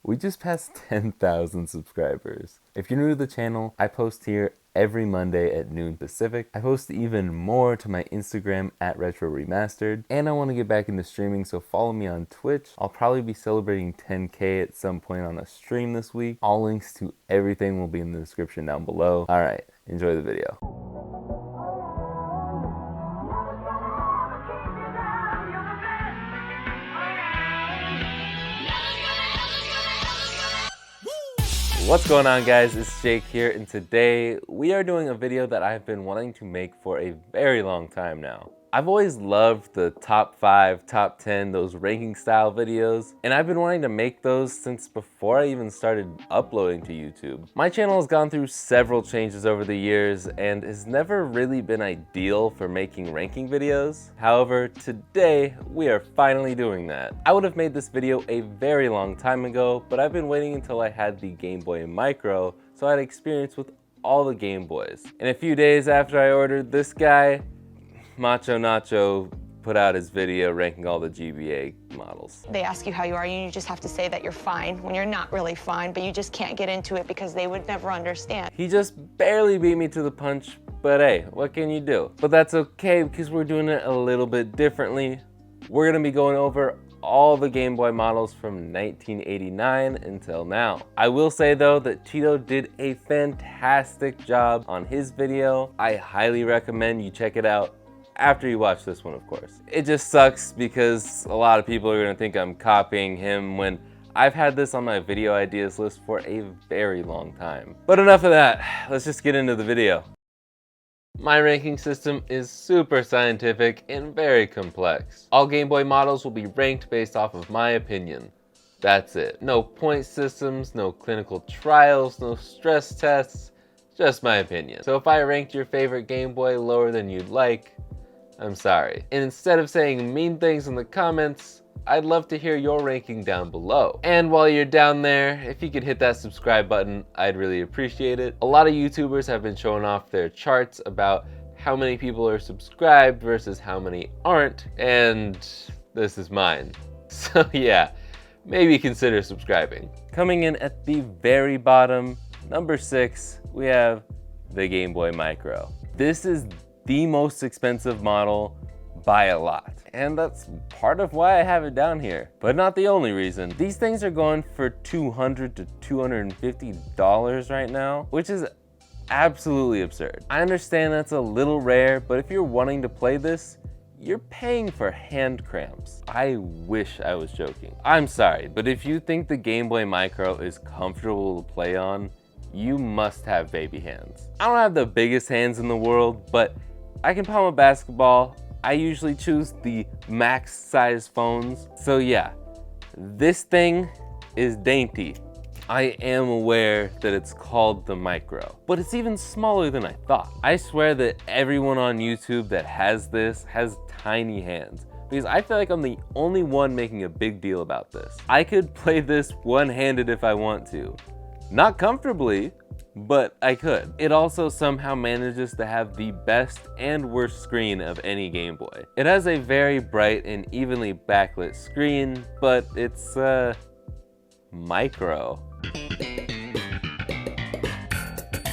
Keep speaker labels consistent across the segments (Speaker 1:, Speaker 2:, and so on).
Speaker 1: We just passed 10,000 subscribers. If you're new to the channel, I post here every Monday at noon Pacific. I post even more to my Instagram at Retro Remastered, and I want to get back into streaming, so follow me on Twitch. I'll probably be celebrating 10K at some point on a stream this week. All links to everything will be in the description down below. All right, enjoy the video. What's going on, guys? It's Jake here, and today we are doing a video that I've been wanting to make for a very long time now. I've always loved the top 5, top 10, those ranking style videos, and I've been wanting to make those since before I even started uploading to YouTube. My channel has gone through several changes over the years and has never really been ideal for making ranking videos. However, today we are finally doing that. I would have made this video a very long time ago, but I've been waiting until I had the Game Boy Micro so I had experience with all the Game Boys. And a few days after I ordered this guy, Macho Nacho put out his video ranking all the GBA models.
Speaker 2: They ask you how you are, and you just have to say that you're fine when you're not really fine, but you just can't get into it because they would never understand.
Speaker 1: He just barely beat me to the punch, but hey, what can you do? But that's okay because we're doing it a little bit differently. We're gonna be going over all the Game Boy models from 1989 until now. I will say though that Tito did a fantastic job on his video. I highly recommend you check it out after you watch this one, of course. It just sucks because a lot of people are gonna think I'm copying him when I've had this on my video ideas list for a very long time. But enough of that, let's just get into the video. My ranking system is super scientific and very complex. All Game Boy models will be ranked based off of my opinion. That's it. No point systems, no clinical trials, no stress tests, just my opinion. So if I ranked your favorite Game Boy lower than you'd like, I'm sorry. And instead of saying mean things in the comments, I'd love to hear your ranking down below. And while you're down there, if you could hit that subscribe button, I'd really appreciate it. A lot of YouTubers have been showing off their charts about how many people are subscribed versus how many aren't, and this is mine. So yeah, maybe consider subscribing. Coming in at the very bottom, number 6, we have the Game Boy Micro. This is the most expensive model by a lot, and that's part of why I have it down here, but not the only reason. These things are going for $200 to $250 right now, which is absolutely absurd. I understand that's a little rare, but if you're wanting to play this, you're paying for hand cramps. I wish I was joking. I'm sorry, but if you think the Game Boy Micro is comfortable to play on, you must have baby hands. I don't have the biggest hands in the world, but I can palm a basketball. I usually choose the max size phones. So yeah, this thing is dainty. I am aware that it's called the Micro, but it's even smaller than I thought. I swear that everyone on YouTube that has this has tiny hands, because I feel like I'm the only one making a big deal about this. I could play this one-handed if I want to. Not comfortably, but I could. It also somehow manages to have the best and worst screen of any Game Boy. It has a very bright and evenly backlit screen, but it's micro.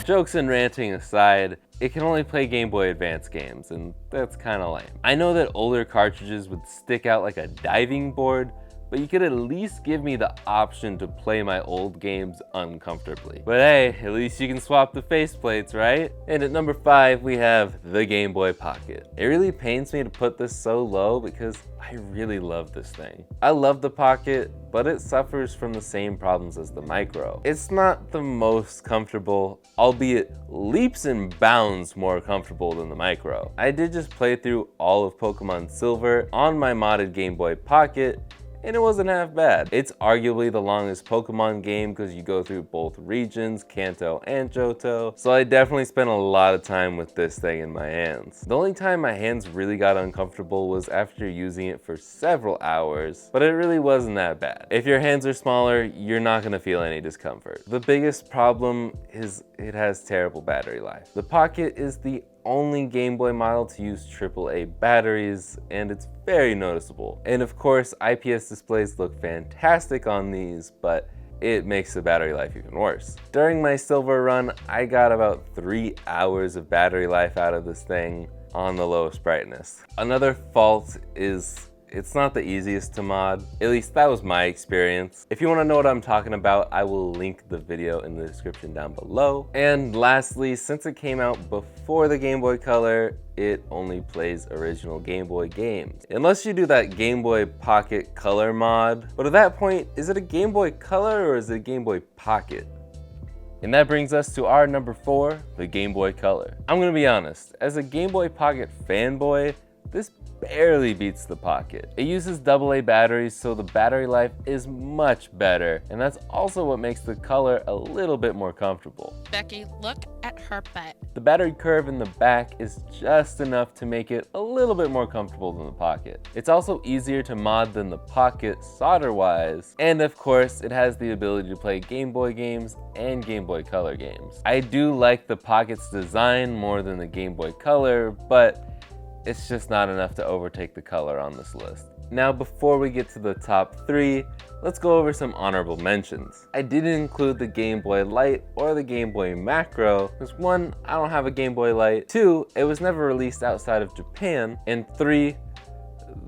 Speaker 1: Jokes and ranting aside, it can only play Game Boy Advance games, and that's kinda lame. I know that older cartridges would stick out like a diving board, but you could at least give me the option to play my old games uncomfortably. But hey, at least you can swap the faceplates, right? And at number 5, we have the Game Boy Pocket. It really pains me to put this so low because I really love this thing. I love the Pocket, but it suffers from the same problems as the Micro. It's not the most comfortable, albeit leaps and bounds more comfortable than the Micro. I did just play through all of Pokemon Silver on my modded Game Boy Pocket, and it wasn't half bad. It's arguably the longest Pokemon game because you go through both regions, Kanto and Johto, so I definitely spent a lot of time with this thing in my hands. The only time my hands really got uncomfortable was after using it for several hours, but it really wasn't that bad. If your hands are smaller, you're not gonna feel any discomfort. The biggest problem is it has terrible battery life. The Pocket is the only Game Boy model to use AAA batteries, and it's very noticeable. And of course, IPS displays look fantastic on these, but it makes the battery life even worse. During my silver run, I got about 3 hours of battery life out of this thing on the lowest brightness. Another fault is it's not the easiest to mod. At least that was my experience. If you want to know what I'm talking about, I will link the video in the description down below. And lastly, since it came out before the Game Boy Color, it only plays original Game Boy games. Unless you do that Game Boy Pocket Color mod. But at that point, is it a Game Boy Color or is it a Game Boy Pocket? And that brings us to our number 4, the Game Boy Color. I'm gonna be honest, as a Game Boy Pocket fanboy, this barely beats the Pocket. It uses AA batteries, so the battery life is much better, and that's also what makes the Color a little bit more comfortable.
Speaker 3: Becky, look at her butt.
Speaker 1: The battery curve in the back is just enough to make it a little bit more comfortable than the Pocket. It's also easier to mod than the Pocket solder-wise, and of course, it has the ability to play Game Boy games and Game Boy Color games. I do like the Pocket's design more than the Game Boy Color, but it's just not enough to overtake the Color on this list. Now, before we get to the top 3, let's go over some honorable mentions. I didn't include the Game Boy Light or the Game Boy Macro, because 1, I don't have a Game Boy Light, 2, it was never released outside of Japan, and 3,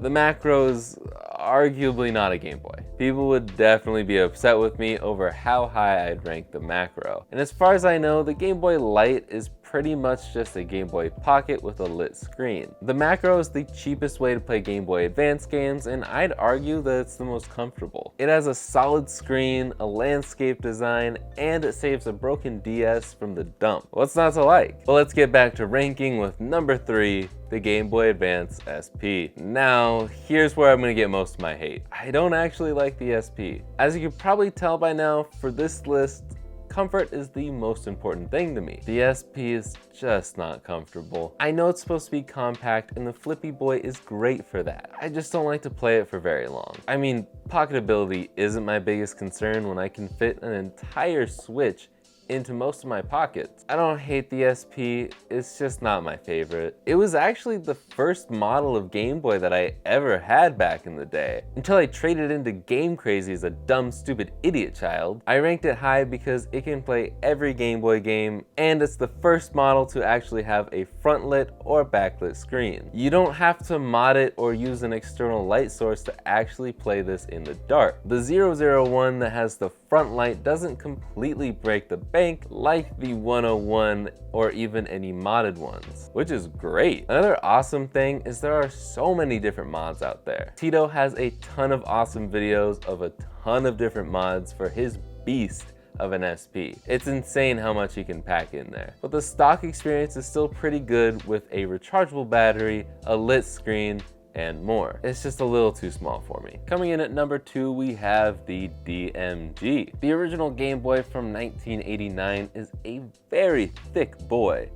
Speaker 1: the Macro is arguably not a Game Boy. People would definitely be upset with me over how high I'd rank the Macro. And as far as I know, the Game Boy Light is pretty much just a Game Boy Pocket with a lit screen. The Macro is the cheapest way to play Game Boy Advance games, and I'd argue that it's the most comfortable. It has a solid screen, a landscape design, and it saves a broken DS from the dump. What's not to like? Well, let's get back to ranking with number 3, the Game Boy Advance SP. Now, here's where I'm gonna get most of my hate. I don't actually like the SP. As you can probably tell by now, for this list, comfort is the most important thing to me. The SP is just not comfortable. I know it's supposed to be compact and the Flippy Boy is great for that. I just don't like to play it for very long. I mean, pocketability isn't my biggest concern when I can fit an entire Switch into most of my pockets. I don't hate the SP, it's just not my favorite. It was actually the first model of Game Boy that I ever had back in the day, until I traded into Game Crazy as a dumb, stupid idiot child. I ranked it high because it can play every Game Boy game, and it's the first model to actually have a front-lit or backlit screen. You don't have to mod it or use an external light source to actually play this in the dark. The 001 that has the front light doesn't completely break the bank like the 101 or even any modded ones, which is great. Another awesome thing is there are so many different mods out there. Tito has a ton of awesome videos of a ton of different mods for his beast of an SP. It's insane how much he can pack in there. But the stock experience is still pretty good with a rechargeable battery, a lit screen, and more. It's just a little too small for me. Coming in at number 2, we have the DMG. The original Game Boy from 1989 is a very thick boy,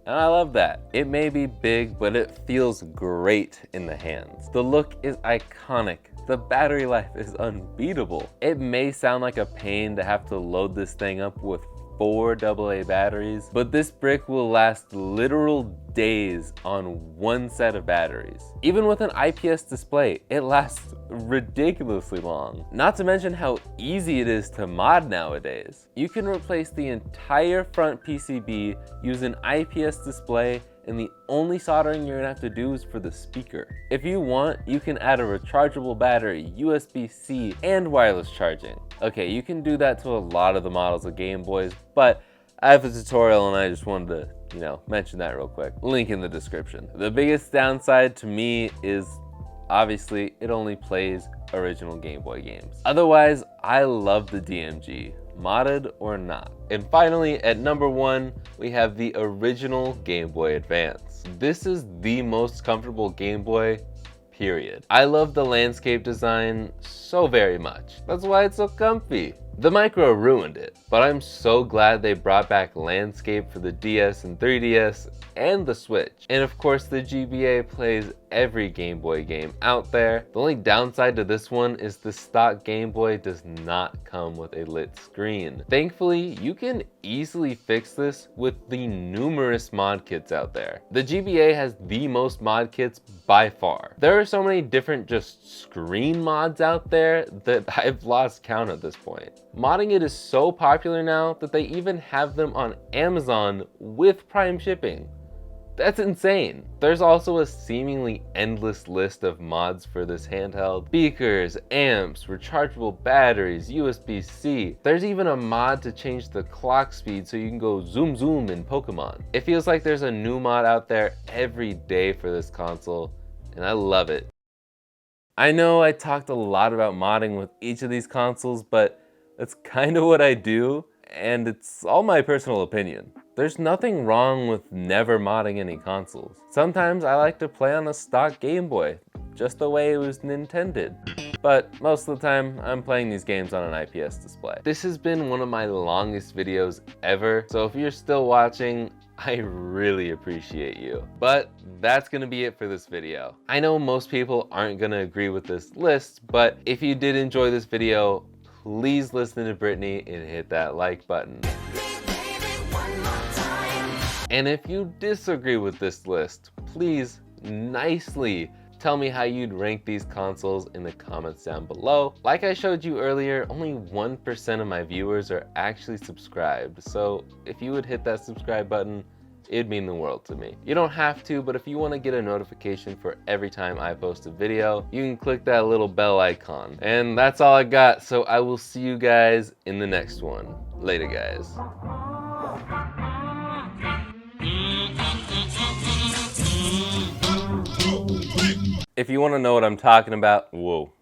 Speaker 1: and I love that. It may be big, but it feels great in the hands. The look is iconic. The battery life is unbeatable. It may sound like a pain to have to load this thing up with 4 AA batteries, but this brick will last literal days on one set of batteries. Even with an IPS display, it lasts ridiculously long. Not to mention how easy it is to mod nowadays. You can replace the entire front PCB using an IPS display, and the only soldering you're gonna have to do is for the speaker. If you want, you can add a rechargeable battery, USB-C, and wireless charging. Okay, you can do that to a lot of the models of Game Boys, but I have a tutorial and I just wanted to, mention that real quick. Link in the description. The biggest downside to me is obviously it only plays original Game Boy games. Otherwise, I love the DMG, modded or not. And finally, at number 1, we have the original Game Boy Advance. This is the most comfortable Game Boy, period. I love the landscape design so very much. That's why it's so comfy. The Micro ruined it, but I'm so glad they brought back landscape for the DS and 3DS and the Switch. And of course, the GBA plays every Game Boy game out there. The only downside to this one is the stock Game Boy does not come with a lit screen. Thankfully, you can easily fix this with the numerous mod kits out there. The GBA has the most mod kits by far. There are so many different just screen mods out there that I've lost count at this point. Modding it is so popular now that they even have them on Amazon with Prime shipping. That's insane. There's also a seemingly endless list of mods for this handheld. Speakers, amps, rechargeable batteries, USB-C. There's even a mod to change the clock speed so you can go zoom zoom in Pokemon. It feels like there's a new mod out there every day for this console, and I love it. I know I talked a lot about modding with each of these consoles, but that's kind of what I do, and it's all my personal opinion. There's nothing wrong with never modding any consoles. Sometimes I like to play on a stock Game Boy, just the way it was intended. But most of the time, I'm playing these games on an IPS display. This has been one of my longest videos ever, so if you're still watching, I really appreciate you. But that's gonna be it for this video. I know most people aren't gonna agree with this list, but if you did enjoy this video, please listen to Brittany and hit that like button. And if you disagree with this list, please nicely tell me how you'd rank these consoles in the comments down below. Like I showed you earlier, only 1% of my viewers are actually subscribed. So if you would hit that subscribe button, it'd mean the world to me. You don't have to, but if you want to get a notification for every time I post a video, you can click that little bell icon. And that's all I got, so I will see you guys in the next one. Later, guys. If you want to know what I'm talking about, whoa.